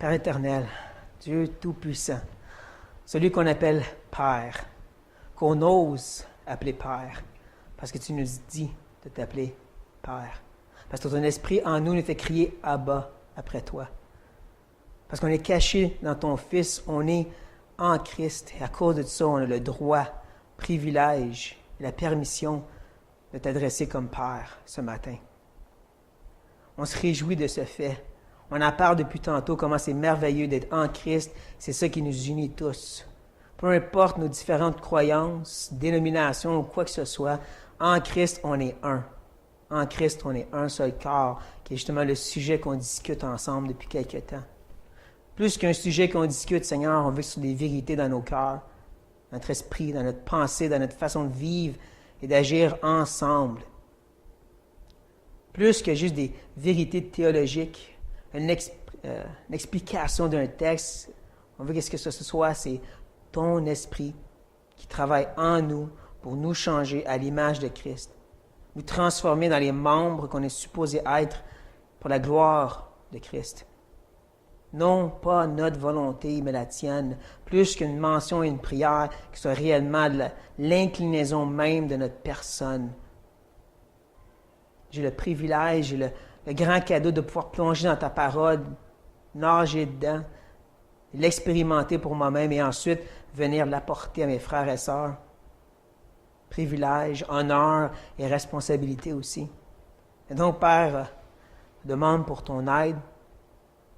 Père éternel, Dieu Tout-Puissant, celui qu'on appelle Père, qu'on ose appeler Père, parce que tu nous dis de t'appeler Père. Parce que ton esprit en nous fait crier Abba après toi. Parce qu'on est caché dans ton Fils, on est en Christ. Et à cause de ça, on a le droit, privilège et la permission de t'adresser comme Père ce matin. On se réjouit de ce fait. On en parle depuis tantôt, comment c'est merveilleux d'être en Christ. C'est ça qui nous unit tous. Peu importe nos différentes croyances, dénominations ou quoi que ce soit, en Christ, on est un. En Christ, on est un seul corps, qui est justement le sujet qu'on discute ensemble depuis quelque temps. Plus qu'un sujet qu'on discute, Seigneur, on veut sur des vérités dans nos cœurs, dans notre esprit, dans notre pensée, dans notre façon de vivre et d'agir ensemble. Plus que juste des vérités théologiques, une explication d'un texte, on veut que ce soit, c'est ton esprit qui travaille en nous pour nous changer à l'image de Christ, nous transformer dans les membres qu'on est supposé être pour la gloire de Christ. Non pas notre volonté, mais la tienne, plus qu'une mention et une prière qui soit réellement l'inclinaison même de notre personne. J'ai le privilège, j'ai le grand cadeau de pouvoir plonger dans ta parole, nager dedans, l'expérimenter pour moi-même et ensuite venir l'apporter à mes frères et sœurs. Privilège, honneur et responsabilité aussi. Et donc, Père, demande pour ton aide,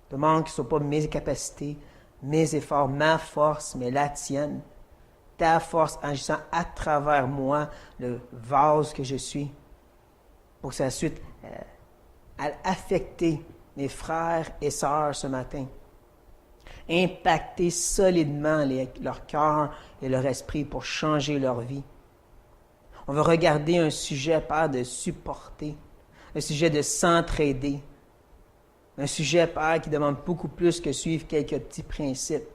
demande que ce ne soit pas mes capacités, mes efforts, ma force, mais la tienne. Ta force agissant à travers moi, le vase que je suis, pour que ça suite affecter mes frères et sœurs ce matin. Impacter solidement leur cœur et leur esprit pour changer leur vie. On veut regarder un sujet, Père, de supporter, un sujet de s'entraider, un sujet, Père, qui demande beaucoup plus que suivre quelques petits principes.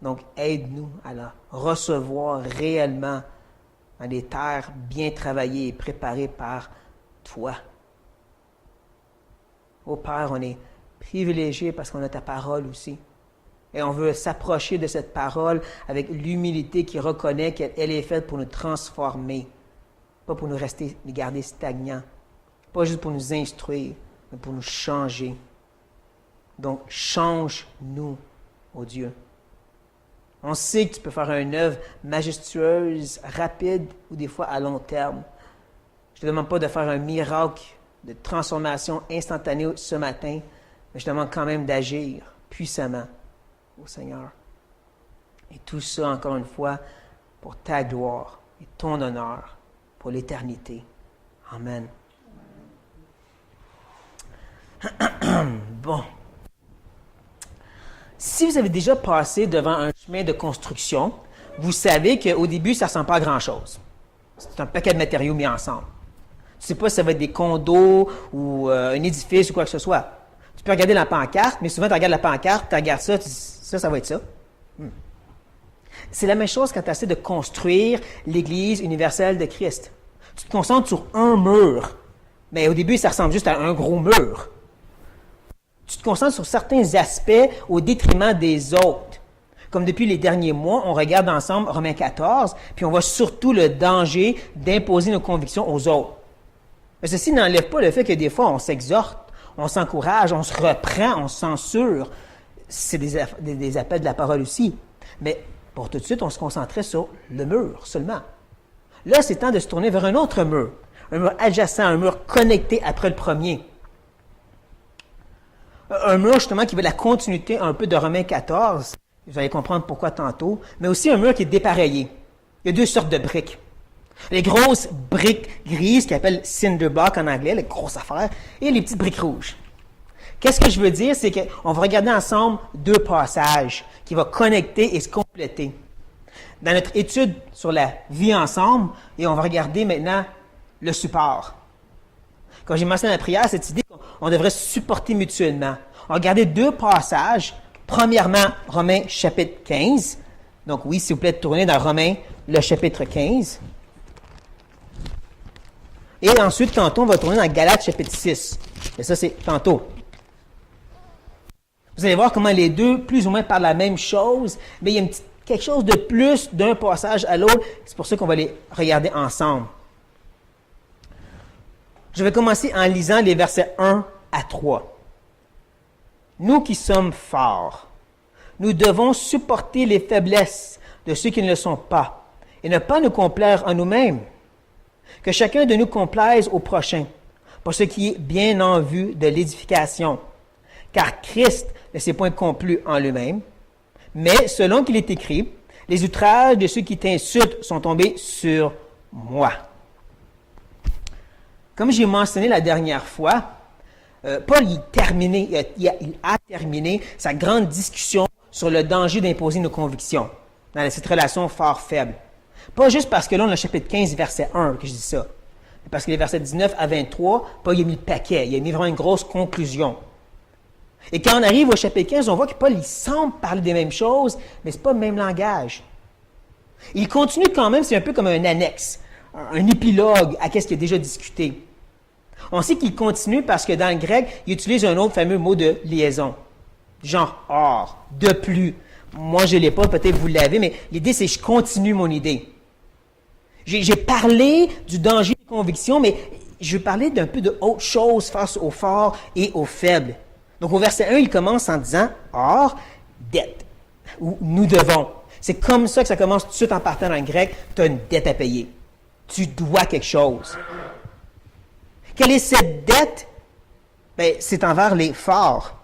Donc, aide-nous à la recevoir réellement dans des terres bien travaillées et préparées par toi. Ô Père, on est privilégiés parce qu'on a ta parole aussi. Et on veut s'approcher de cette parole avec l'humilité qui reconnaît qu'elle est faite pour nous transformer, pas pour nous garder stagnants, pas juste pour nous instruire, mais pour nous changer. Donc, change-nous, ô Dieu. On sait que tu peux faire une œuvre majestueuse, rapide ou des fois à long terme. Je ne te demande pas de faire un miracle de transformation instantanée ce matin, mais je te demande quand même d'agir puissamment au Seigneur. Et tout ça, encore une fois, pour ta gloire et ton honneur pour l'éternité. Amen. Bon. Si vous avez déjà passé devant un chemin de construction, vous savez qu'au début, ça ne ressemble pas à grand-chose. C'est un paquet de matériaux mis ensemble. Tu ne sais pas si ça va être des condos ou un édifice ou quoi que ce soit. Tu peux regarder la pancarte, mais souvent, tu regardes la pancarte, tu regardes ça, tu dis, ça va être ça. C'est la même chose quand tu essaies de construire l'Église universelle de Christ. Tu te concentres sur un mur, mais au début, ça ressemble juste à un gros mur. Tu te concentres sur certains aspects au détriment des autres. Comme depuis les derniers mois, on regarde ensemble Romains 14, puis on voit surtout le danger d'imposer nos convictions aux autres. Mais ceci n'enlève pas le fait que des fois, on s'exhorte, on s'encourage, on se reprend, on se censure. C'est des appels de la parole aussi. Mais pour tout de suite, on se concentrait sur le mur seulement. Là, c'est temps de se tourner vers un autre mur adjacent, un mur connecté après le premier. Un mur, justement, qui veut la continuité un peu de Romains 14. Vous allez comprendre pourquoi tantôt. Mais aussi un mur qui est dépareillé. Il y a deux sortes de briques. Les grosses briques grises, qu'ils appellent cinderblock en anglais, les grosses affaires, et les petites briques rouges. Qu'est-ce que je veux dire? C'est qu'on va regarder ensemble deux passages qui vont connecter et se compléter. Dans notre étude sur la vie ensemble, et on va regarder maintenant le support. Quand j'ai mentionné la prière, cette idée qu'on devrait se supporter mutuellement. On va regarder deux passages. Premièrement, Romains chapitre 15. Donc oui, s'il vous plaît, tournez dans Romains, le chapitre 15. Et ensuite, tantôt, on va tourner dans Galates chapitre 6. Et ça, c'est tantôt. Vous allez voir comment les deux, plus ou moins, parlent la même chose, mais il y a quelque chose de plus d'un passage à l'autre. C'est pour ça qu'on va les regarder ensemble. Je vais commencer en lisant les versets 1 à 3. Nous qui sommes forts, nous devons supporter les faiblesses de ceux qui ne le sont pas et ne pas nous complaire en nous-mêmes. Que chacun de nous complaise au prochain pour ce qui est bien en vue de l'édification. Car Christ ne s'est point complu en lui-même, mais selon qu'il est écrit, les outrages de ceux qui t'insultent sont tombés sur moi. Comme j'ai mentionné la dernière fois, Paul il a terminé sa grande discussion sur le danger d'imposer nos convictions dans cette relation fort-faible. Pas juste parce que là, on a le chapitre 15, verset 1 que je dis ça. Mais parce que les versets 19 à 23, Paul il a mis le paquet, il a mis vraiment une grosse conclusion. Et quand on arrive au chapitre 15, on voit que Paul il semble parler des mêmes choses, mais ce n'est pas le même langage. Il continue quand même, c'est un peu comme un annexe, un épilogue à ce qui est déjà discuté. On sait qu'il continue parce que dans le grec, il utilise un autre fameux mot de liaison, genre or, de plus. Moi, je ne l'ai pas, peut-être vous l'avez, mais l'idée, c'est que je continue mon idée. J'ai parlé du danger des convictions, mais je veux parler d'un peu de autre chose face aux forts et aux faibles. Donc, au verset 1, il commence en disant « Or, dette » ou « nous devons ». C'est comme ça que ça commence tout de suite en partant dans le grec. Tu as une dette à payer. Tu dois quelque chose. Quelle est cette dette? Bien, c'est envers les forts.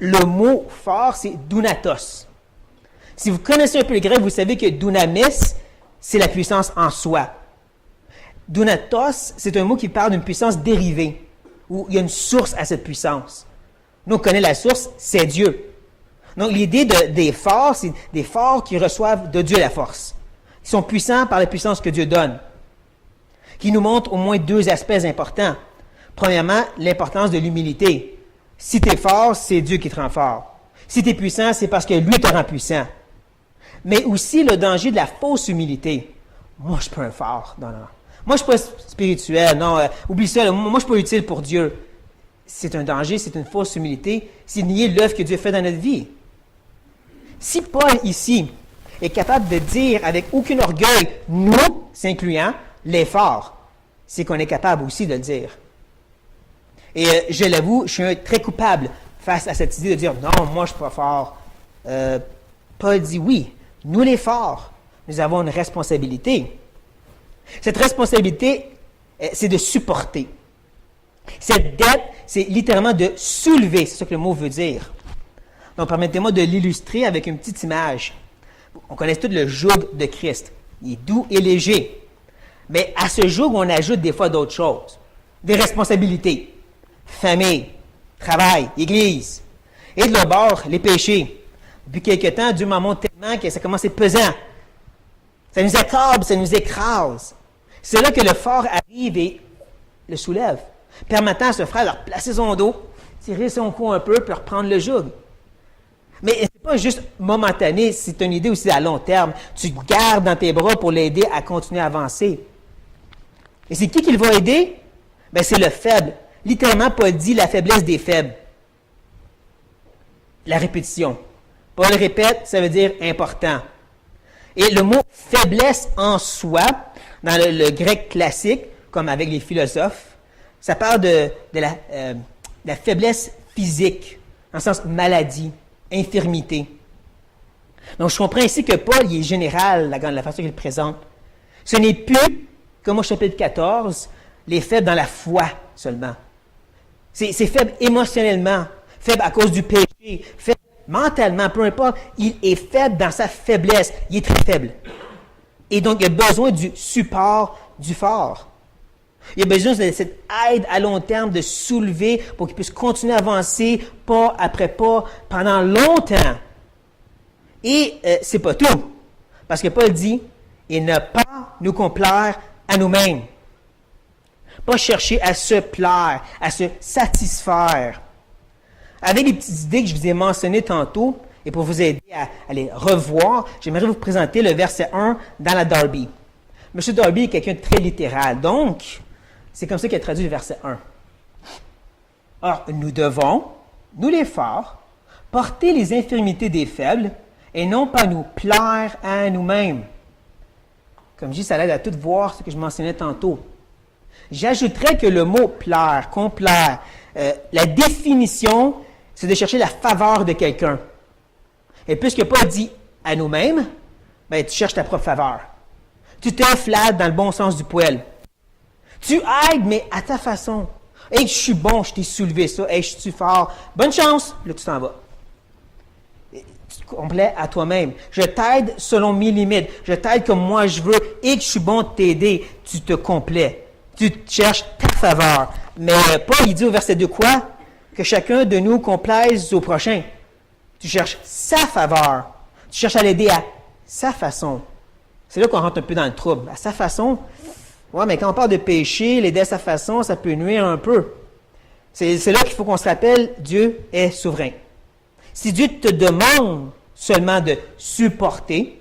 Le mot fort, c'est dounatos. Si vous connaissez un peu le grec, vous savez que dunamis, c'est la puissance en soi. Dounatos, c'est un mot qui parle d'une puissance dérivée, où il y a une source à cette puissance. Nous, on connaît la source, c'est Dieu. Donc, l'idée des forts, c'est des forts qui reçoivent de Dieu la force. Ils sont puissants par la puissance que Dieu donne. Qui nous montre au moins deux aspects importants. Premièrement, l'importance de l'humilité. Si tu es fort, c'est Dieu qui te rend fort. Si tu es puissant, c'est parce que lui te rend puissant. Mais aussi le danger de la fausse humilité. Moi, je ne suis pas un fort. Non. Moi, je ne suis pas spirituel. Non, oublie ça. Moi, je ne suis pas utile pour Dieu. C'est un danger, c'est une fausse humilité. C'est nier l'œuvre que Dieu fait dans notre vie. Si Paul, ici, est capable de dire avec aucun orgueil, nous, s'incluant, les forts, c'est qu'on est capable aussi de le dire. Et je l'avoue, je suis très coupable face à cette idée de dire « Non, moi, je ne suis pas fort. » Paul dit « Oui, nous les forts, nous avons une responsabilité. » Cette responsabilité, c'est de supporter. Cette dette, c'est littéralement de soulever, c'est ça que le mot veut dire. Donc, permettez-moi de l'illustrer avec une petite image. On connaît tout le joug de Christ. Il est doux et léger. Mais à ce joug, on ajoute des fois d'autres choses. Des responsabilités. Famille, travail, église. Et de l'autre bord, les péchés. Depuis quelque temps, Dieu m'en montre tellement que ça commence à être pesant. Ça nous accable, ça nous écrase. C'est là que le fort arrive et le soulève, permettant à ce frère de replacer son dos, tirer son cou un peu, puis reprendre le joug. Mais ce n'est pas juste momentané, c'est une idée aussi à long terme. Tu te gardes dans tes bras pour l'aider à continuer à avancer. Et c'est qui le va aider? Bien, c'est le faible. Littéralement, Paul dit la faiblesse des faibles. La répétition. Paul répète, ça veut dire important. Et le mot faiblesse en soi, dans le grec classique, comme avec les philosophes, ça parle de la faiblesse physique, en sens maladie, infirmité. Donc, je comprends ici que Paul, il est général, la façon qu'il le présente. Ce n'est plus, comme au chapitre 14, les faibles dans la foi seulement. C'est faible émotionnellement, faible à cause du péché, faible mentalement, peu importe. Il est faible dans sa faiblesse. Il est très faible. Et donc, il a besoin du support du fort. Il a besoin de cette aide à long terme de soulever pour qu'il puisse continuer à avancer pas après pas pendant longtemps. Et c'est pas tout. Parce que Paul dit, et ne pas nous complaire à nous-mêmes. Pas chercher à se plaire, à se satisfaire. Avec les petites idées que je vous ai mentionnées tantôt, et pour vous aider à les revoir, j'aimerais vous présenter le verset 1 dans la Darby. M. Darby est quelqu'un de très littéral, donc c'est comme ça qu'il a traduit le verset 1. Or, nous devons, nous les forts, porter les infirmités des faibles et non pas nous plaire à nous-mêmes. Comme je dis, ça aide à tout voir ce que je mentionnais tantôt. J'ajouterais que le mot plaire, complaire, la définition, c'est de chercher la faveur de quelqu'un. Et puisque Paul dit à nous-mêmes, ben, tu cherches ta propre faveur. Tu te flattes dans le bon sens du poil. Tu aides, mais à ta façon. Hey, je suis bon, je t'ai soulevé ça. Hey, je suis fort. Bonne chance. Là, tu t'en vas. Tu te complais à toi-même. Je t'aide selon mes limites. Je t'aide comme moi je veux et que je suis bon de t'aider. Tu te complais. Tu cherches ta faveur. Mais Paul, il dit au verset 2 quoi? Que chacun de nous complaise au prochain. Tu cherches sa faveur. Tu cherches à l'aider à sa façon. C'est là qu'on rentre un peu dans le trouble. À sa façon, ouais, mais quand on parle de péché, l'aider à sa façon, ça peut nuire un peu. C'est là qu'il faut qu'on se rappelle, Dieu est souverain. Si Dieu te demande seulement de supporter,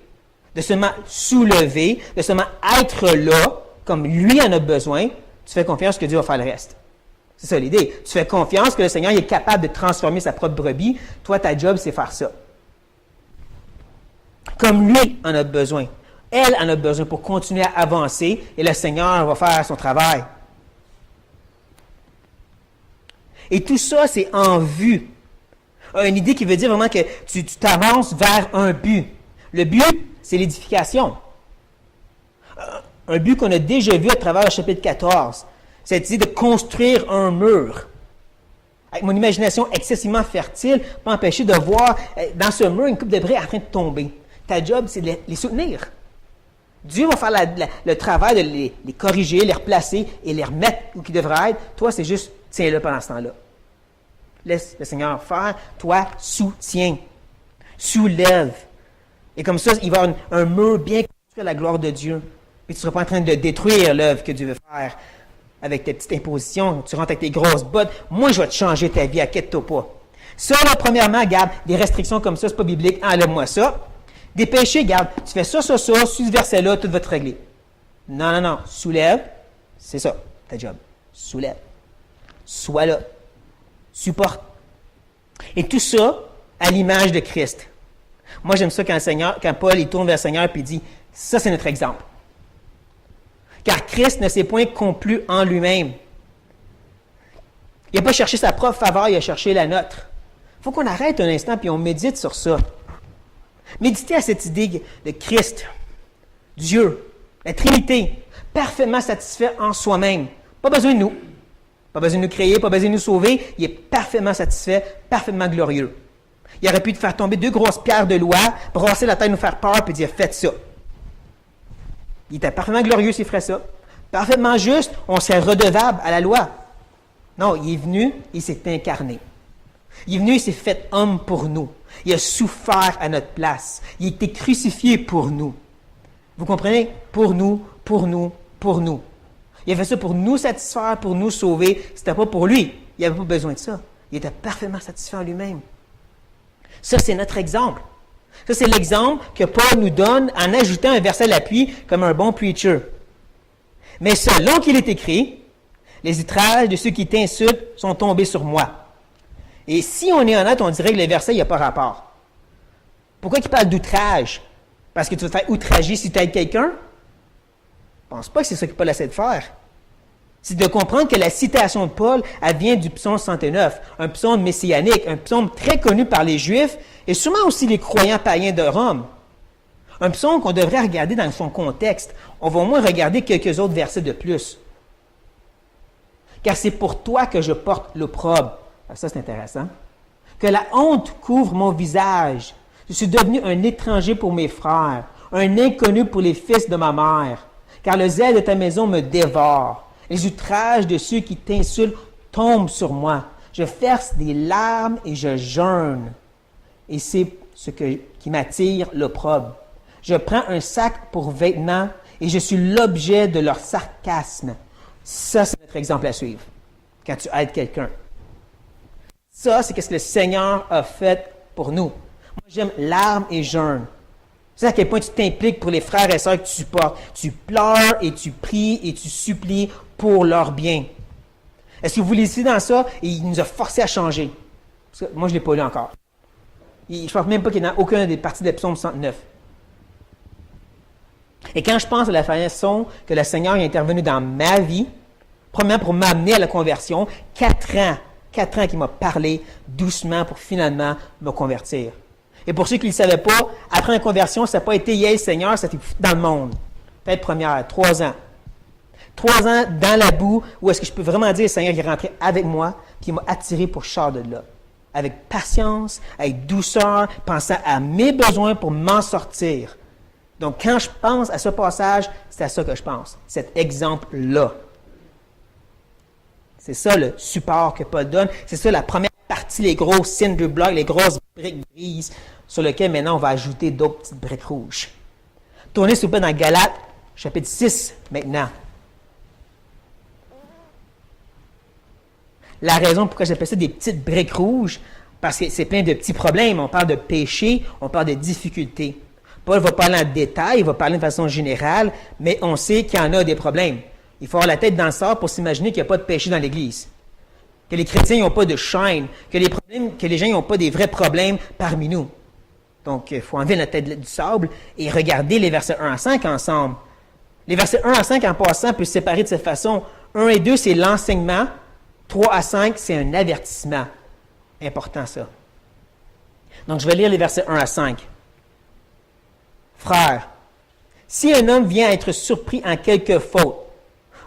de seulement soulever, de seulement être là, comme lui en a besoin, tu fais confiance que Dieu va faire le reste. C'est ça l'idée. Tu fais confiance que le Seigneur est capable de transformer sa propre brebis. Toi, ta job, c'est faire ça. Comme lui en a besoin. Elle en a besoin pour continuer à avancer et le Seigneur va faire son travail. Et tout ça, c'est en vue. Une idée qui veut dire vraiment que tu t'avances vers un but. Le but, c'est l'édification. Un but qu'on a déjà vu à travers le chapitre 14. Cette idée de construire un mur. Avec mon imagination excessivement fertile, pas empêcher de voir dans ce mur une coupe de briques en train de tomber. Ta job, c'est de les soutenir. Dieu va faire le travail de les corriger, les replacer et les remettre où ils devraient être. Toi, c'est juste, tiens-le pendant ce temps-là. Laisse le Seigneur faire. Toi, soutiens. Soulève. Et comme ça, il va y avoir un mur bien construit à la gloire de Dieu. Puis tu ne seras pas en train de détruire l'œuvre que Dieu veut faire avec tes petites impositions. Tu rentres avec tes grosses bottes. Moi, je vais te changer ta vie. Inquiète-toi pas. Ça, là, premièrement, garde des restrictions comme ça, c'est pas biblique. Enlève-moi ça. Des péchés, garde, tu fais ça, suis ce verset-là, tout va te régler. Non. Soulève, c'est ça, ta job. Soulève. Sois là. Supporte. Et tout ça à l'image de Christ. Moi, j'aime ça quand Paul il tourne vers le Seigneur et dit, ça, c'est notre exemple. Car Christ ne s'est point complu en lui-même. Il n'a pas cherché sa propre faveur, il a cherché la nôtre. Il faut qu'on arrête un instant et on médite sur ça. Méditez à cette idée de Christ, Dieu, la Trinité, parfaitement satisfait en soi-même. Pas besoin de nous. Pas besoin de nous créer, pas besoin de nous sauver. Il est parfaitement satisfait, parfaitement glorieux. Il aurait pu te faire tomber 2 grosses pierres de loi, brasser la tête, nous faire peur, puis dire « faites ça ». Il était parfaitement glorieux s'il ferait ça. Parfaitement juste, on serait redevable à la loi. Non, il est venu, il s'est incarné. Il est venu, il s'est fait homme pour nous. Il a souffert à notre place. Il a été crucifié pour nous. Vous comprenez? Pour nous, pour nous, pour nous. Il a fait ça pour nous satisfaire, pour nous sauver. Ce n'était pas pour lui. Il n'avait pas besoin de ça. Il était parfaitement satisfait en lui-même. Ça, c'est notre exemple. Ça, c'est l'exemple que Paul nous donne en ajoutant un verset à l'appui comme un bon preacher. Mais selon qu'il est écrit, les outrages de ceux qui t'insultent sont tombés sur moi. Et si on est honnête, on dirait que le verset, il n'y a pas rapport. Pourquoi il parle d'outrage? Parce que tu vas te faire outrager si tu aides quelqu'un? Je ne pense pas que c'est ça que Paul essaie de faire. C'est de comprendre que la citation de Paul, elle vient du psaume 109, un psaume messianique, un psaume très connu par les Juifs et sûrement aussi les croyants païens de Rome. Un psaume qu'on devrait regarder dans son contexte. On va au moins regarder quelques autres versets de plus. Car c'est pour toi que je porte l'opprobre. Ça, c'est intéressant. Que la honte couvre mon visage. Je suis devenu un étranger pour mes frères, un inconnu pour les fils de ma mère. Car le zèle de ta maison me dévore. Les outrages de ceux qui t'insultent tombent sur moi. Je verse des larmes et je jeûne. Et c'est ce qui m'attire l'opprobre. Je prends un sac pour vêtements et je suis l'objet de leur sarcasme. Ça, c'est notre exemple à suivre quand tu aides quelqu'un. Ça, c'est ce que le Seigneur a fait pour nous. Moi, j'aime larmes et jeûne. Tu sais à quel point tu t'impliques pour les frères et sœurs que tu supportes. Tu pleures et tu pries et tu supplies pour leur bien. Est-ce que vous lisez dans ça? Et il nous a forcés à changer. Parce que moi, je ne l'ai pas lu encore. Je ne pense même pas qu'il y en a aucune des parties de Psaume 109. Et quand je pense à la façon que le Seigneur est intervenu dans ma vie, premièrement pour m'amener à la conversion, 4 ans qu'il m'a parlé doucement pour finalement me convertir. Et pour ceux qui ne le savaient pas, après la conversion, ça n'a pas été « Yes, Seigneur », c'était dans le monde. Peut-être première, 3 ans. 3 ans dans la boue, où est-ce que je peux vraiment dire, Seigneur, il est rentré avec moi, puis il m'a attiré pour que je sorte de là. Avec patience, avec douceur, pensant à mes besoins pour m'en sortir. Donc, quand je pense à ce passage, c'est à ça que je pense. Cet exemple-là. C'est ça le support que Paul donne. C'est ça la première partie, les gros cinder blocks, les grosses briques grises, sur lesquelles maintenant on va ajouter d'autres petites briques rouges. Tournez s'il vous plaît dans Galates, chapitre 6 maintenant. La raison pourquoi j'appelle ça des petites briques rouges, parce que c'est plein de petits problèmes. On parle de péché, on parle de difficultés. Paul va parler en détail, il va parler de façon générale, mais on sait qu'il y en a des problèmes. Il faut avoir la tête dans le sable pour s'imaginer qu'il n'y a pas de péché dans l'Église. Que les chrétiens n'ont pas de shine, que les gens n'ont pas des vrais problèmes parmi nous. Donc, il faut enlever la tête du sable et regarder les versets 1 à 5 ensemble. Les versets 1 à 5, en passant, peuvent se séparer de cette façon. 1 et 2, c'est l'enseignement. 3 à 5, c'est un avertissement. Important, ça. Donc, je vais lire les versets 1 à 5. Frères, si un homme vient à être surpris en quelque faute,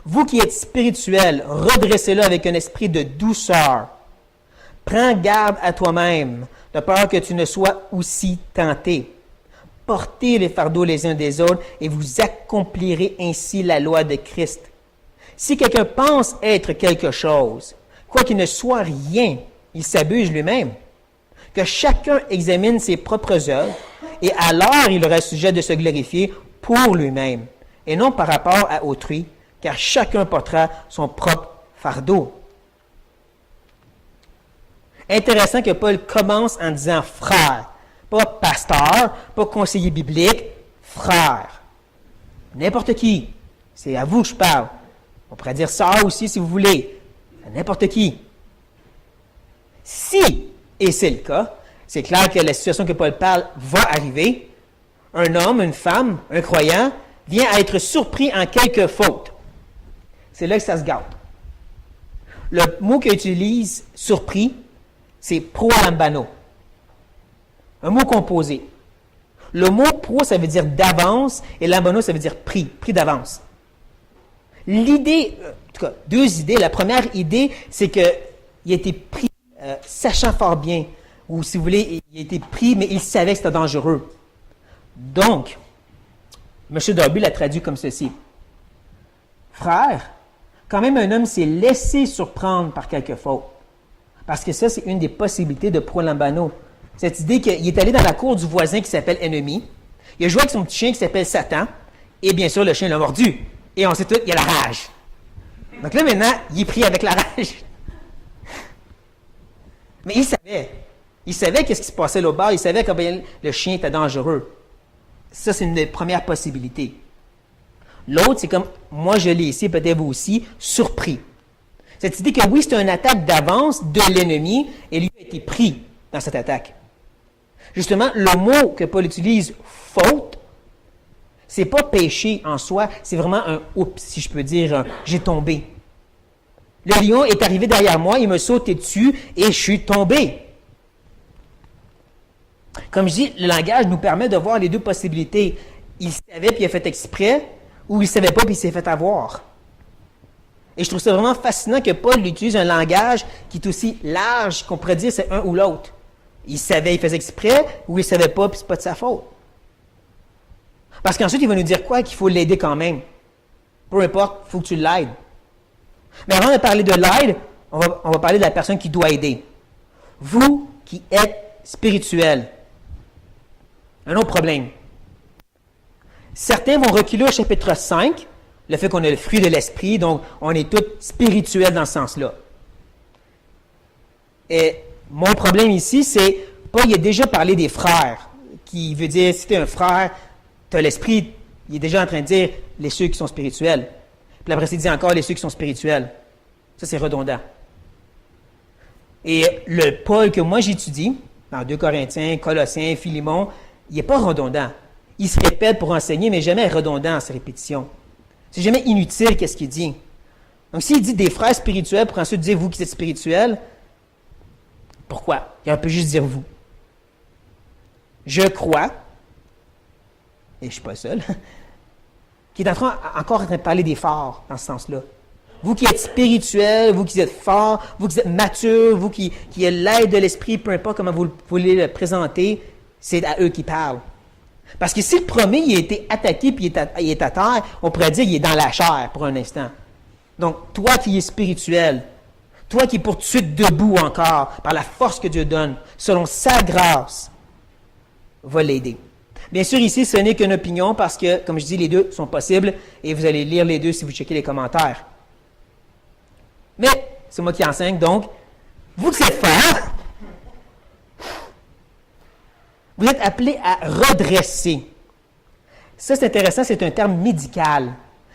vous qui êtes spirituels, redressez-le avec un esprit de douceur. Prends garde à toi-même, de peur que tu ne sois aussi tenté. Portez les fardeaux les uns des autres et vous accomplirez ainsi la loi de Christ. Si quelqu'un pense être quelque chose, quoiqu'il ne soit rien, il s'abuse lui-même. Que chacun examine ses propres œuvres, et alors il aura sujet de se glorifier pour lui-même, et non par rapport à autrui, car chacun portera son propre fardeau. Intéressant que Paul commence en disant frère, pas pasteur, pas conseiller biblique, frère. N'importe qui. C'est à vous que je parle. On pourrait dire sœur aussi si vous voulez. N'importe qui. Si, et c'est le cas, c'est clair que la situation que Paul parle va arriver. Un homme, une femme, un croyant, vient à être surpris en quelque faute. C'est là que ça se gâte. Le mot qu'il utilise, surpris, c'est prolambano. Un mot composé. Le mot pro, ça veut dire d'avance, et lambano, ça veut dire pris d'avance. L'idée, en tout cas, 2 idées. La première idée, c'est qu'il a été pris, sachant fort bien, ou si vous voulez, il a été pris, mais il savait que c'était dangereux. Donc, M. Darby l'a traduit comme ceci. Frère, quand même un homme s'est laissé surprendre par quelque faute. Parce que ça, c'est une des possibilités de prolambano. Cette idée qu'il est allé dans la cour du voisin qui s'appelle Ennemi, il a joué avec son petit chien qui s'appelle Satan, et bien sûr, le chien l'a mordu. Et on sait tout, il a la rage. Donc là, maintenant, il est pris avec la rage. Mais il savait. Il savait qu'est-ce qui se passait là au bas, il savait que le chien était dangereux. Ça, c'est une des premières possibilités. L'autre, c'est comme, moi je l'ai ici, peut-être vous aussi, surpris. Cette idée que oui, c'est une attaque d'avance de l'ennemi, et lui a été pris dans cette attaque. Justement, le mot que Paul utilise, faute, c'est pas péché en soi, c'est vraiment un oups, si je peux dire, j'ai tombé. Le lion est arrivé derrière moi, il me sauté dessus et je suis tombé. Comme je dis, le langage nous permet de voir les 2 possibilités. Il savait puis il a fait exprès, ou il ne savait pas puis il s'est fait avoir. Et je trouve ça vraiment fascinant que Paul utilise un langage qui est aussi large qu'on pourrait dire c'est un ou l'autre. Il savait, il faisait exprès, ou il ne savait pas puis c'est pas de sa faute. Parce qu'ensuite, il va nous dire quoi? Qu'il faut l'aider quand même. Peu importe, il faut que tu l'aides. Mais avant de parler de l'aide, on va parler de la personne qui doit aider. Vous qui êtes spirituel. Un autre problème. Certains vont reculer au chapitre 5, le fait qu'on a le fruit de l'esprit, donc on est tous spirituels dans ce sens-là. Et mon problème ici, c'est, Paul a déjà parlé des frères, qui veut dire, si tu es un frère, tu as l'esprit, il est déjà en train de dire les ceux qui sont spirituels. Puis après, il dit encore les ceux qui sont spirituels. Ça, c'est redondant. Et le Paul que moi j'étudie, dans 2 Corinthiens, Colossiens, Philémon, il n'est pas redondant. Il se répète pour enseigner, mais jamais redondant en ses répétitions. C'est jamais inutile qu'est-ce qu'il dit. Donc s'il dit des frères spirituels pour ensuite dire vous qui êtes spirituels, pourquoi? Il peut juste dire vous. Je crois, et je ne suis pas seul, qui est encore en train de parler des forts dans ce sens-là. Vous qui êtes spirituels, vous qui êtes forts, vous qui êtes matures, vous qui avez l'aide de l'esprit, peu importe comment vous voulez le présenter, c'est à eux qui parlent. Parce que si le premier il a été attaqué puis il est à terre, on pourrait dire qu'il est dans la chair pour un instant. Donc, toi qui es spirituel, toi qui es pour tout de suite debout encore, par la force que Dieu donne, selon sa grâce, va l'aider. Bien sûr, ici, ce n'est qu'une opinion parce que, comme je dis, les deux sont possibles et vous allez lire les deux si vous checkez les commentaires. Mais, c'est moi qui enseigne, donc, vous qui êtes frères, vous êtes appelés à redresser. Ça, c'est intéressant, c'est un terme médical.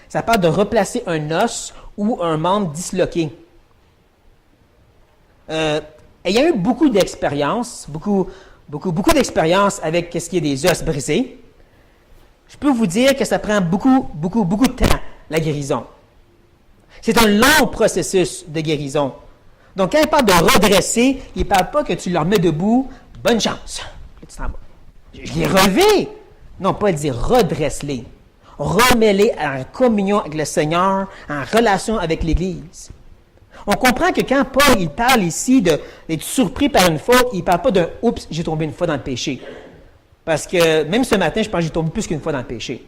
Ça parle de replacer un os ou un membre disloqué. Ayant eu beaucoup d'expérience, beaucoup d'expérience avec ce qui est des os brisés, je peux vous dire que ça prend beaucoup de temps, la guérison. C'est un long processus de guérison. Donc, quand il parle de redresser, il ne parle pas que tu leur mets debout, bonne chance. Je l'ai relevé. Non, pas dire redresse-les. Remets-les en communion avec le Seigneur, en relation avec l'Église. On comprend que quand Paul il parle ici d'être surpris par une faute, il ne parle pas d'un « oups, j'ai tombé une fois dans le péché ». Parce que même ce matin, je pense que j'ai tombé plus qu'une fois dans le péché.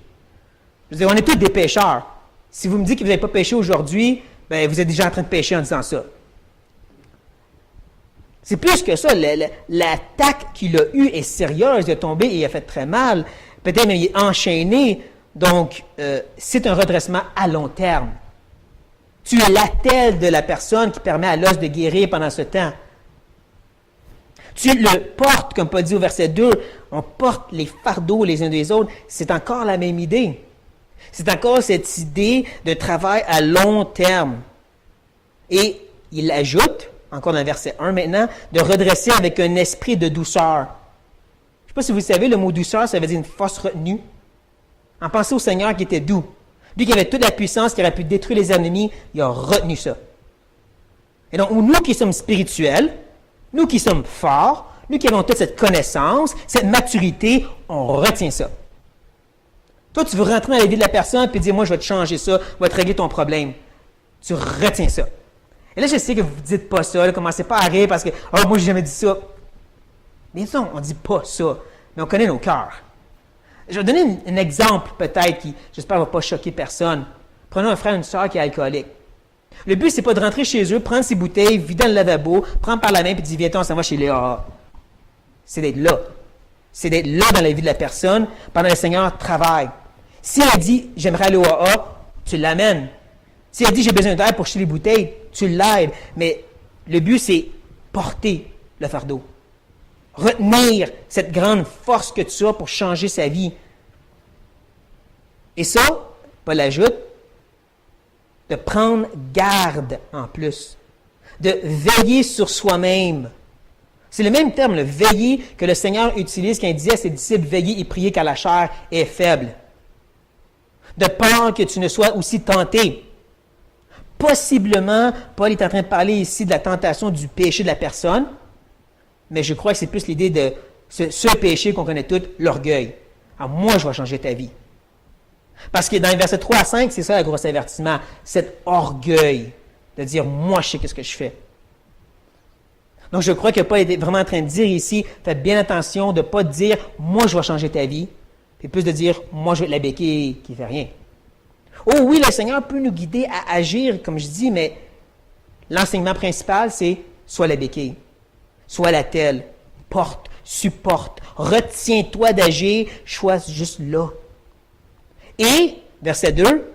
Je veux dire, on est tous des pécheurs. Si vous me dites que vous n'avez pas péché aujourd'hui, ben, vous êtes déjà en train de pécher en disant ça. C'est plus que ça. L'attaque qu'il a eue est sérieuse. Il est tombé et il a fait très mal. Peut-être même il est enchaîné. Donc, c'est un redressement à long terme. Tu es l'attelle de la personne qui permet à l'os de guérir pendant ce temps. Tu le portes, comme Paul dit au verset 2, on porte les fardeaux les uns des autres. C'est encore la même idée. C'est encore cette idée de travail à long terme. Et il ajoute, encore dans le verset 1 maintenant, de redresser avec un esprit de douceur. Je ne sais pas si vous savez, le mot douceur, ça veut dire une force retenue. En pensant au Seigneur qui était doux. Lui qui avait toute la puissance, qui aurait pu détruire les ennemis, il a retenu ça. Et donc, nous qui sommes spirituels, nous qui sommes forts, nous qui avons toute cette connaissance, cette maturité, on retient ça. Toi, tu veux rentrer dans la vie de la personne et dire, moi, je vais te changer ça, je vais te régler ton problème. Tu retiens ça. Et là, je sais que vous ne dites pas ça, ne commencez pas à rire parce que, oh, moi, j'ai jamais dit ça. Mais non, on ne dit pas ça, mais on connaît nos cœurs. Je vais donner un exemple peut-être qui, j'espère, ne va pas choquer personne. Prenons un frère et une sœur qui est alcoolique. Le but, ce n'est pas de rentrer chez eux, prendre ses bouteilles, vider dans le lavabo, prendre par la main et dire, viens, on s'en va chez Léa. C'est d'être là. C'est d'être là dans la vie de la personne pendant que le Seigneur travaille. Si elle dit, j'aimerais aller au AA, tu l'amènes. Si elle dit, j'ai besoin d'aide pour jeter les bouteilles, tu l'aides. Mais le but, c'est porter le fardeau. Retenir cette grande force que tu as pour changer sa vie. Et ça, Paul ajoute, de prendre garde en plus, de veiller sur soi-même. C'est le même terme, le veiller, que le Seigneur utilise quand il disait à ses disciples, veiller et prier car la chair est faible. De peur que tu ne sois aussi tenté. Possiblement, Paul est en train de parler ici de la tentation du péché de la personne, mais je crois que c'est plus l'idée de ce péché qu'on connaît tous, l'orgueil. Alors moi, je vais changer ta vie. Parce que dans les versets 3 à 5, c'est ça le gros avertissement, cet orgueil de dire, moi, je sais ce que je fais. Donc, je crois que Paul est vraiment en train de dire ici, faites bien attention de ne pas dire, moi, je vais changer ta vie, puis plus de dire, moi, je vais être la béquille qui ne fait rien. Oh oui, le Seigneur peut nous guider à agir, comme je dis, mais l'enseignement principal, c'est sois la béquille, sois la telle, porte, supporte, retiens-toi d'agir, sois juste là. Et, verset 2,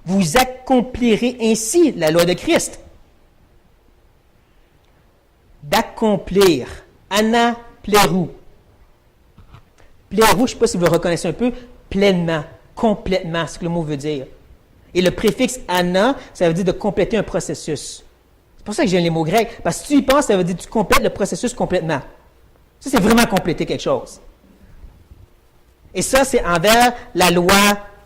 vous accomplirez ainsi la loi de Christ. D'accomplir, ana plerou. Plerou, je ne sais pas si vous le reconnaissez un peu, pleinement, complètement, c'est ce que le mot veut dire. Et le préfixe ana, ça veut dire de compléter un processus. C'est C'est pour ça que j'aime les mots grecs, parce que si tu y penses, ça veut dire que tu complètes le processus complètement. Ça, c'est vraiment compléter quelque chose. Et ça, c'est envers la loi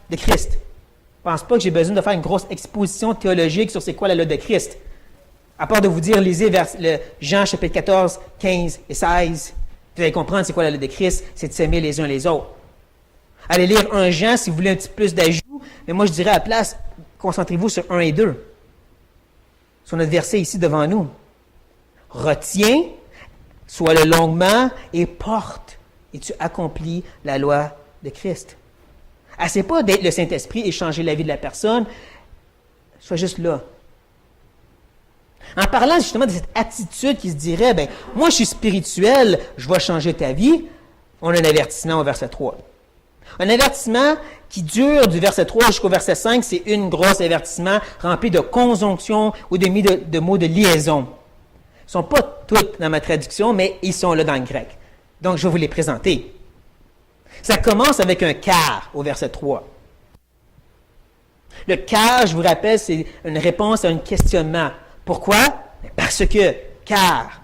de Christ. Je ne pense pas que j'ai besoin de faire une grosse exposition théologique sur c'est quoi la loi de Christ. À part de vous dire, lisez Jean chapitre 14, 15 et 16. Vous allez comprendre c'est quoi la loi de Christ, c'est de s'aimer les uns les autres. Allez lire 1 Jean si vous voulez un petit plus d'ajout, mais moi je dirais à la place, concentrez-vous sur 1 et 2. Sur notre verset ici devant nous. Retiens, sois-le longuement et porte, et tu accomplis la loi de Christ. Assez pas d'être le Saint-Esprit et changer la vie de la personne, sois juste là. En parlant justement de cette attitude qui se dirait, ben moi je suis spirituel, je vais changer ta vie, on a un avertissement au verset 3. Un avertissement qui dure du verset 3 jusqu'au verset 5, c'est une grosse avertissement rempli de conjonctions ou de mots de liaison. Ils ne sont pas toutes dans ma traduction, mais ils sont là dans le grec. Donc, je vais vous les présenter. Ça commence avec un car au verset 3. Le car, je vous rappelle, c'est une réponse à un questionnement. Pourquoi? Parce que, car.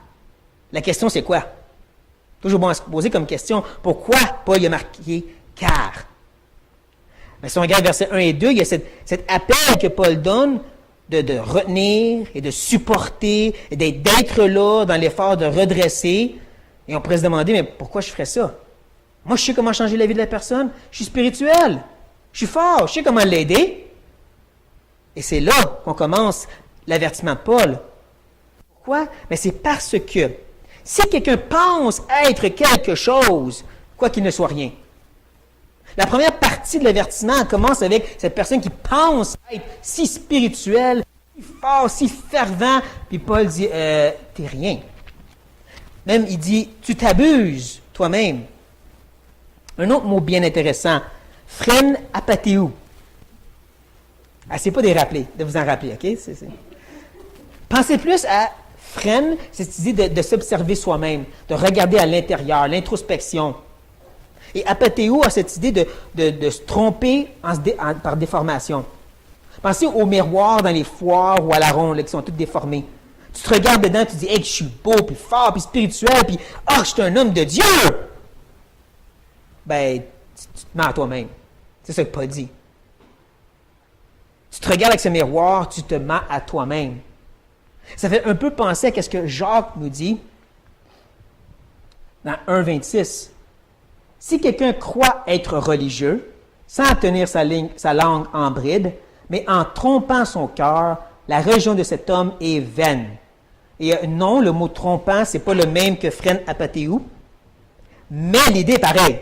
La question, c'est quoi? Toujours bon à se poser comme question. Pourquoi Paul a marqué car? Mais si on regarde verset 1 et 2, il y a cet appel que Paul donne de retenir et de supporter et d'être là dans l'effort de redresser. Et on pourrait se demander, mais pourquoi je ferais ça? Moi, je sais comment changer la vie de la personne. Je suis spirituel. Je suis fort. Je sais comment l'aider. Et c'est là qu'on commence l'avertissement de Paul. Pourquoi? Mais c'est parce que si quelqu'un pense être quelque chose, quoi qu'il ne soit rien. La première partie de l'avertissement commence avec cette personne qui pense être si spirituelle, si fort, si fervent. Puis Paul dit, t'es rien. Même, il dit, tu t'abuses toi-même. Un autre mot bien intéressant, phren apathéou. C'est pas de vous en rappeler, OK? Pensez plus à phren, cette idée de s'observer soi-même, de regarder à l'intérieur, l'introspection. Et apathéou a cette idée de se tromper par déformation. Pensez au miroir dans les foires ou à la ronde, là, qui sont toutes déformées. Tu te regardes dedans, tu dis, hey, je suis beau, puis fort, puis spirituel, puis je suis un homme de Dieu! Ben, tu te mens à toi-même. C'est ça que Paul dit. Tu te regardes avec ce miroir, tu te mens à toi-même. Ça fait un peu penser à ce que Jacques nous dit dans 1,26. Si quelqu'un croit être religieux, sans tenir sa langue en bride, mais en trompant son cœur, la religion de cet homme est vaine. Et non, le mot trompant, ce n'est pas le même que phren apathéou, mais l'idée est pareille.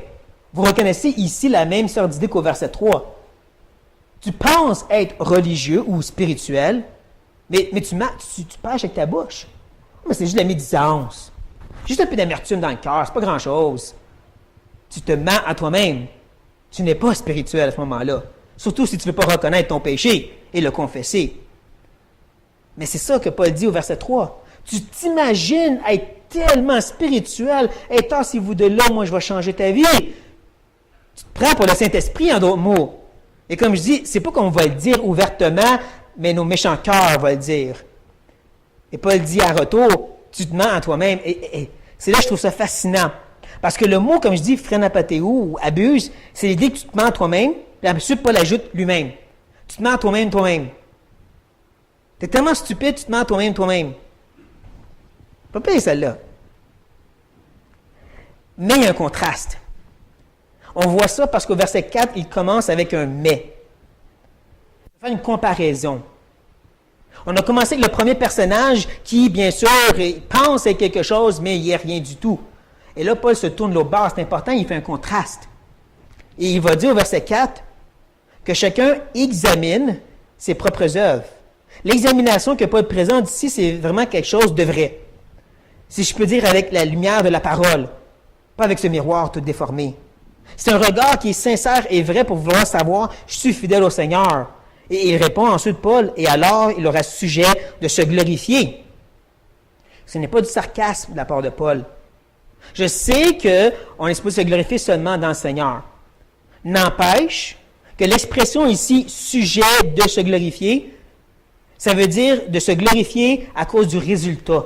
Vous reconnaissez ici la même sorte d'idée qu'au verset 3. Tu penses être religieux ou spirituel, mais tu pêches avec ta bouche. Mais c'est juste de la médisance. Juste un peu d'amertume dans le cœur, c'est pas grand-chose. Tu te mens à toi-même. Tu n'es pas spirituel à ce moment-là. Surtout si tu ne veux pas reconnaître ton péché et le confesser. Mais c'est ça que Paul dit au verset 3. Tu t'imagines être tellement spirituel. Et tassez-vous de là, moi je vais changer ta vie. Tu te prends pour le Saint-Esprit en d'autres mots. Et comme je dis, c'est pas qu'on va le dire ouvertement, mais nos méchants cœurs vont le dire. Et Paul dit à retour, tu te mens à toi-même. Et c'est là que je trouve ça fascinant. Parce que le mot, comme je dis, phren apathéou ou abuse, c'est l'idée que tu te mens à toi-même, puis ensuite Paul ajoute lui-même. Tu te mens à toi-même, toi-même. Tu es tellement stupide, tu te mens à toi-même, toi-même. Pas pire celle-là. Mais il y a un contraste. On voit ça parce qu'au verset 4, il commence avec un « mais ». On va faire une comparaison. On a commencé avec le premier personnage qui, bien sûr, pense à quelque chose, mais il n'y a rien du tout. Et là, Paul se tourne l'autre bord, c'est important, il fait un contraste. Et il va dire au verset 4 que chacun examine ses propres œuvres. L'examination que Paul présente ici, c'est vraiment quelque chose de vrai. Si je peux dire avec la lumière de la parole, pas avec ce miroir tout déformé. C'est un regard qui est sincère et vrai pour vouloir savoir, je suis fidèle au Seigneur. Et il répond ensuite, Paul, et alors il aura sujet de se glorifier. Ce n'est pas du sarcasme de la part de Paul. Je sais qu'on est supposé se glorifier seulement dans le Seigneur. N'empêche que l'expression ici, sujet de se glorifier, Ça veut dire de se glorifier à cause du résultat.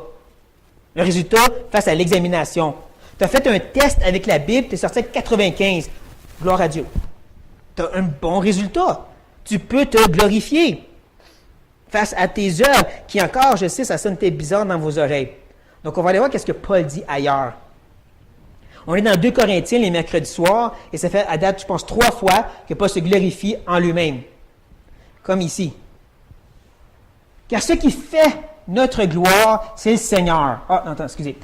Le résultat face à l'examination. Tu as fait un test avec la Bible, tu es sorti avec 95. Gloire à Dieu. Tu as un bon résultat. Tu peux te glorifier face à tes œuvres, qui encore, je sais, ça sonne peut-être bizarre dans vos oreilles. Donc, on va aller voir qu'est-ce que Paul dit ailleurs. On est dans 2 Corinthiens les mercredis soirs, et ça fait à date, je pense, 3 fois que Paul se glorifie en lui-même. Comme ici. Car ce qui fait notre gloire, c'est le Seigneur. Ah, non, attends, excusez.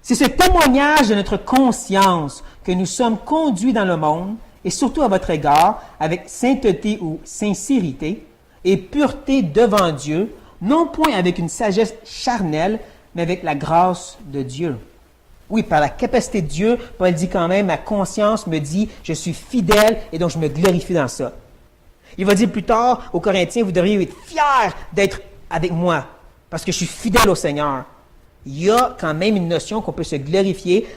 C'est ce témoignage de notre conscience que nous sommes conduits dans le monde, et surtout à votre égard, avec sainteté ou sincérité et pureté devant Dieu, non point avec une sagesse charnelle, mais avec la grâce de Dieu. Oui, par la capacité de Dieu, Paul dit quand même, ma conscience me dit, je suis fidèle et donc je me glorifie dans ça. Il va dire plus tard aux Corinthiens, vous devriez être fiers d'être avec moi, parce que je suis fidèle au Seigneur. Il y a quand même une notion qu'on peut se glorifier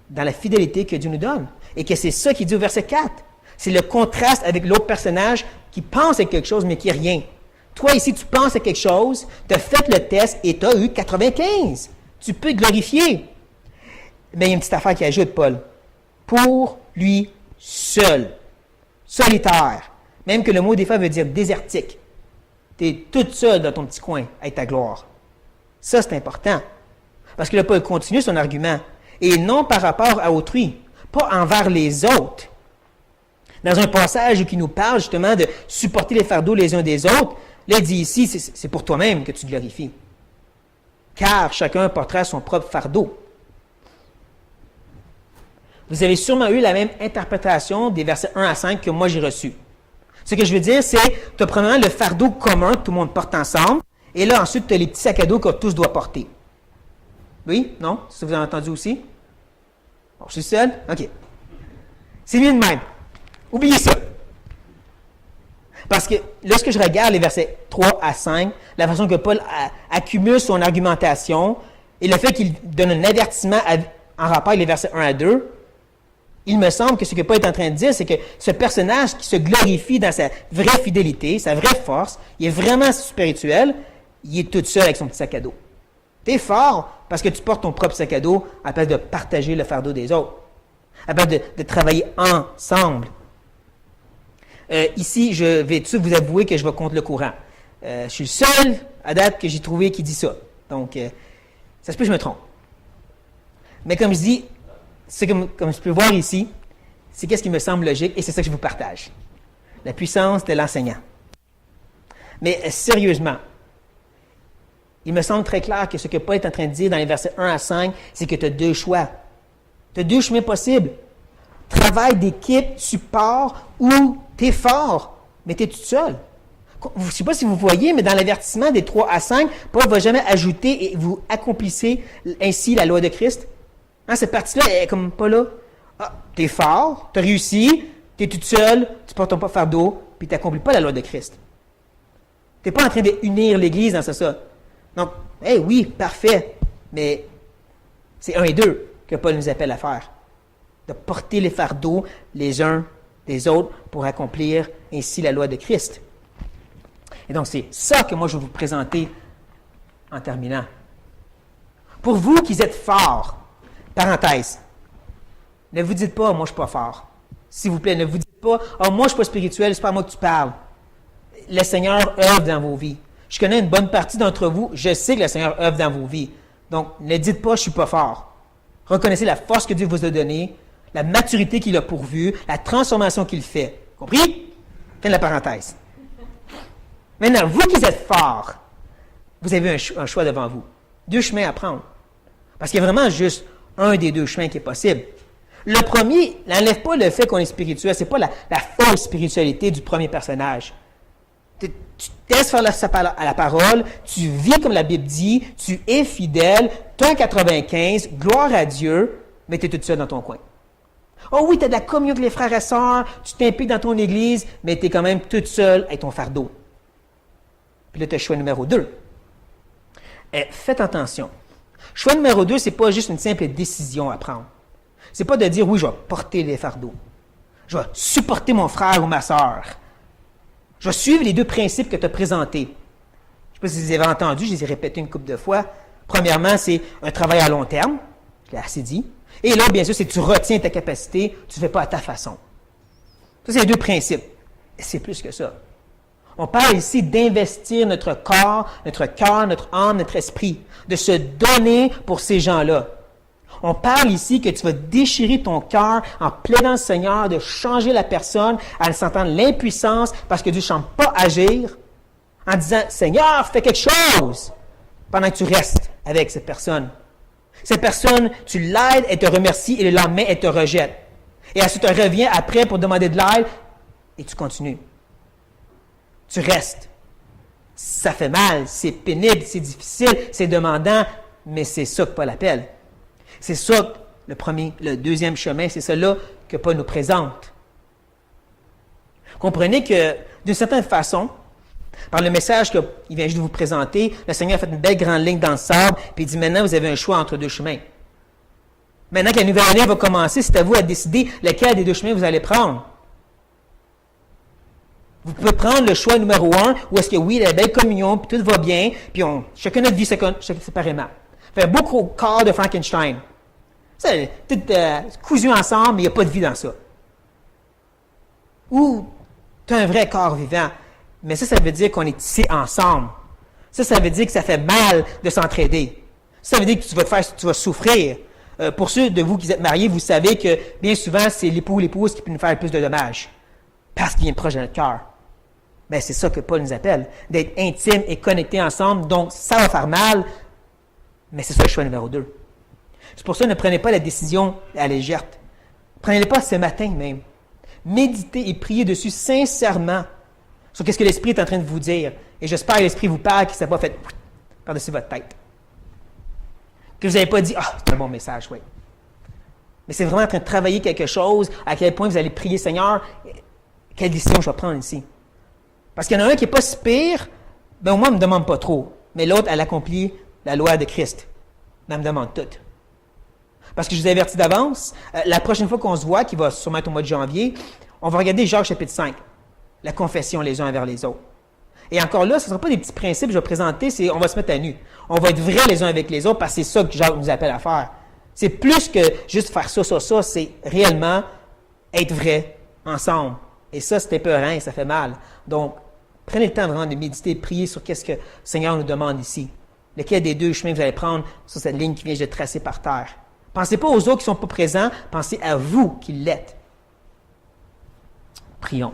dans la fidélité que Dieu nous donne. Et que c'est ça qu'il dit au verset 4. C'est le contraste avec l'autre personnage qui pense à quelque chose, mais qui n'est rien. Toi, ici, tu penses à quelque chose, tu as fait le test et tu as eu 95. Tu peux te glorifier. Mais il y a une petite affaire qui ajoute, Paul. Pour lui seul. Solitaire. Même que le mot des fois veut dire désertique. Tu es toute seule dans ton petit coin avec ta gloire. Ça, c'est important. Parce que là, Paul continue son argument. Et non par rapport à autrui. Pas envers les autres. Dans un passage qui nous parle justement de supporter les fardeaux les uns des autres, là, il dit ici, c'est pour toi-même que tu te glorifies. Car chacun portera son propre fardeau. Vous avez sûrement eu la même interprétation des versets 1 à 5 que moi j'ai reçus. Ce que je veux dire, c'est, tu as premièrement le fardeau commun que tout le monde porte ensemble, et là, ensuite, tu as les petits sacs à dos que tous doivent porter. Oui? Non? Ça, vous avez entendu aussi? Bon, je suis seul? OK. C'est mieux de même. Oubliez ça. Parce que lorsque je regarde les versets 3 à 5, la façon que Paul accumule son argumentation et le fait qu'il donne un avertissement en rapport avec les versets 1 à 2, il me semble que ce que Paul est en train de dire, c'est que ce personnage qui se glorifie dans sa vraie fidélité, sa vraie force, il est vraiment spirituel, il est tout seul avec son petit sac à dos. Tu es fort parce que tu portes ton propre sac à dos à place de partager le fardeau des autres, à place de travailler ensemble. Ici, je vais tout de suite vous avouer que je vais contre le courant. Je suis le seul, à date, que j'ai trouvé qui dit ça. Donc, ça se peut que je me trompe. Mais comme je dis, comme je peux voir ici, c'est qu'est-ce qui me semble logique, et c'est ça que je vous partage. La puissance de l'enseignant. Mais sérieusement, il me semble très clair que ce que Paul est en train de dire dans les versets 1 à 5, c'est que tu as 2 choix. Tu as 2 chemins possibles. Travail d'équipe, support, ou tu es fort, mais tu es tout seul. Je ne sais pas si vous voyez, mais dans l'avertissement des 3 à 5, Paul ne va jamais ajouter et vous accomplissez ainsi la loi de Christ. Hein, cette partie-là, elle n'est comme pas là. Ah, tu es fort, tu as réussi, tu es tout seul, tu portes ton propre fardeau, puis tu n'accomplis pas la loi de Christ. Tu n'es pas en train d'unir l'Église dans ça. Donc, oui, parfait, mais c'est 1 et 2 que Paul nous appelle à faire. De porter les fardeaux les uns des autres pour accomplir ainsi la loi de Christ. Et donc, c'est ça que moi je vais vous présenter en terminant. Pour vous qui êtes forts, parenthèse, ne vous dites pas, moi je ne suis pas fort. S'il vous plaît, ne vous dites pas, moi je ne suis pas spirituel, c'est pas à moi que tu parles. Le Seigneur œuvre dans vos vies. Je connais une bonne partie d'entre vous, je sais que le Seigneur œuvre dans vos vies. Donc, ne dites pas, je ne suis pas fort. Reconnaissez la force que Dieu vous a donnée, la maturité qu'il a pourvue, la transformation qu'il fait. Compris? Fin de la parenthèse. Maintenant, vous qui êtes forts, vous avez un choix devant vous. 2 chemins à prendre. Parce qu'il y a vraiment juste un des 2 chemins qui est possible. Le premier n'enlève pas le fait qu'on est spirituel. Ce n'est pas la fausse spiritualité du premier personnage. Tu te laisses faire à la parole, tu vis comme la Bible dit, tu es fidèle, tu as un 95, gloire à Dieu, mais tu es toute seule dans ton coin. Oh oui, tu as de la communion avec les frères et sœurs, tu t'impliques dans ton église, mais tu es quand même toute seule avec ton fardeau. Puis là, tu as choix numéro 2. Faites attention. Choix numéro 2, ce n'est pas juste une simple décision à prendre. Ce n'est pas de dire, oui, je vais porter les fardeaux. Je vais supporter mon frère ou ma sœur. Je vais suivre les 2 principes que tu as présentés. sais pas si vous les avez entendus, je les ai répétés une couple de fois. Premièrement, c'est un travail à long terme, je l'ai assez dit. Et là, bien sûr, c'est que tu retiens ta capacité, tu ne fais pas à ta façon. Ça, c'est les deux principes. Et c'est plus que ça. On parle ici d'investir notre corps, notre cœur, notre âme, notre esprit, de se donner pour ces gens-là. On parle ici que tu vas déchirer ton cœur en plaidant le Seigneur, de changer la personne, en sentant l'impuissance parce que Dieu ne semble pas agir, en disant « Seigneur, fais quelque chose » pendant que tu restes avec cette personne. Cette personne, tu l'aides, elle te remercie et le lendemain, elle te rejette. Et ensuite, elle revient après pour demander de l'aide et tu continues. Tu restes. Ça fait mal, c'est pénible, c'est difficile, c'est demandant, mais c'est ça que Paul appelle. C'est ça, le deuxième chemin, c'est cela que Paul nous présente. Comprenez que, d'une certaine façon, par le message qu'il vient juste de vous présenter, le Seigneur a fait une belle grande ligne dans le sable, puis il dit maintenant, vous avez un choix entre deux chemins. Maintenant que la nouvelle année va commencer, c'est à vous à décider lequel des deux chemins vous allez prendre. Vous pouvez prendre le choix numéro 1, où est-ce que oui, la belle communion, puis tout va bien, puis chacun notre vie séparément. Fait un beau corps de Frankenstein. C'est tout cousu ensemble, mais il n'y a pas de vie dans ça. Ou tu as un vrai corps vivant. Mais ça veut dire qu'on est tissé ensemble. Ça veut dire que ça fait mal de s'entraider. Ça veut dire que tu vas souffrir. Pour ceux de vous qui êtes mariés, vous savez que bien souvent, c'est l'époux ou l'épouse qui peut nous faire le plus de dommages. Parce qu'il vient proche de notre cœur. Bien, c'est ça que Paul nous appelle, d'être intimes et connectés ensemble. Donc, ça va faire mal, mais c'est ça le choix numéro 2. C'est pour ça que ne prenez pas la décision à la légère. Prenez-le pas ce matin même. Méditez et priez dessus sincèrement sur ce que l'Esprit est en train de vous dire. Et j'espère que l'Esprit vous parle, qu'il ne s'est pas fait par-dessus votre tête. Que vous n'avez pas dit « Ah, c'est un bon message, oui. » Mais c'est vraiment en train de travailler quelque chose, à quel point vous allez prier « Seigneur, quelle décision je vais prendre ici? » Parce qu'il y en a un qui n'est pas si pire, ben au moins, il ne me demande pas trop. Mais l'autre, elle accomplit la loi de Christ. Mais elle me demande tout. Parce que je vous ai averti d'avance, la prochaine fois qu'on se voit, qui va sûrement être au mois de janvier, on va regarder Jacques chapitre 5, la confession les uns envers les autres. Et encore là, ce ne sera pas des petits principes que je vais présenter, c'est on va se mettre à nu. On va être vrais les uns avec les autres parce que c'est ça que Jacques nous appelle à faire. C'est plus que juste faire ça, c'est réellement être vrai ensemble. Et ça, c'est épeurant et ça fait mal. Donc, prenez le temps vraiment de méditer, de prier sur qu'est-ce que le Seigneur nous demande ici. Lequel des deux chemins vous allez prendre sur cette ligne qui vient de tracer par terre. Pensez pas aux autres qui ne sont pas présents, pensez à vous qui l'êtes. Prions.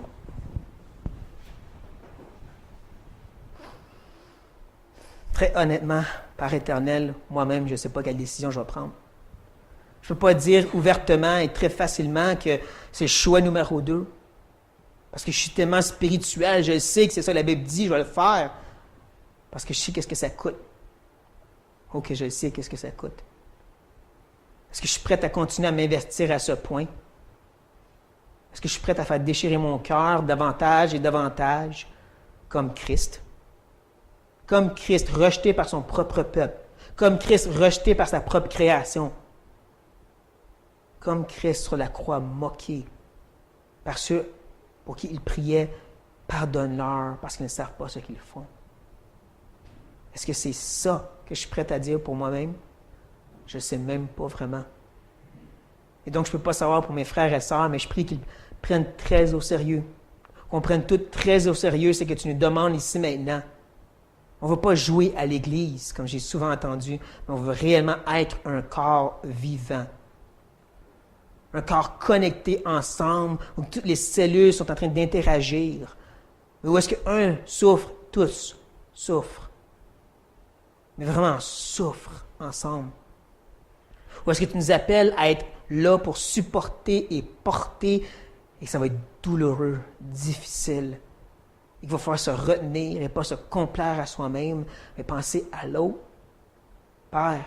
Très honnêtement, Père éternel, moi-même, je ne sais pas quelle décision je vais prendre. Je ne peux pas dire ouvertement et très facilement que c'est le choix numéro 2. Parce que je suis tellement spirituel, je sais que c'est ça que la Bible dit, je vais le faire. Parce que je sais qu'est-ce que ça coûte. Ok, je sais qu'est-ce que ça coûte. Est-ce que je suis prêt à continuer à m'investir à ce point? Est-ce que je suis prêt à faire déchirer mon cœur davantage et davantage comme Christ? Comme Christ rejeté par son propre peuple. Comme Christ rejeté par sa propre création. Comme Christ sur la croix moqué par ceux pour qui il priait, pardonne-leur parce qu'ils ne savent pas ce qu'ils font. Est-ce que c'est ça que je suis prêt à dire pour moi-même? Je ne sais même pas vraiment. Et donc, je ne peux pas savoir pour mes frères et sœurs, mais je prie qu'ils prennent très au sérieux. Qu'on prenne tout très au sérieux, c'est que tu nous demandes ici maintenant. On ne veut pas jouer à l'Église, comme j'ai souvent entendu, mais on veut réellement être un corps vivant. Un corps connecté ensemble, où toutes les cellules sont en train d'interagir. Où est-ce qu'un souffre, tous souffrent. Mais vraiment souffrent ensemble. Ou est-ce que tu nous appelles à être là pour supporter et porter, et ça va être douloureux, difficile. Il va falloir se retenir et pas se complaire à soi-même, mais penser à l'autre. Père,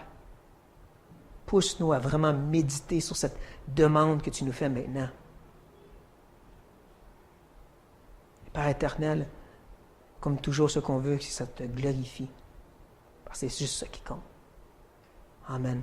pousse-nous à vraiment méditer sur cette demande que tu nous fais maintenant. Père éternel, comme toujours, ce qu'on veut, c'est que ça te glorifie. Parce que c'est juste ça qui compte. Amen.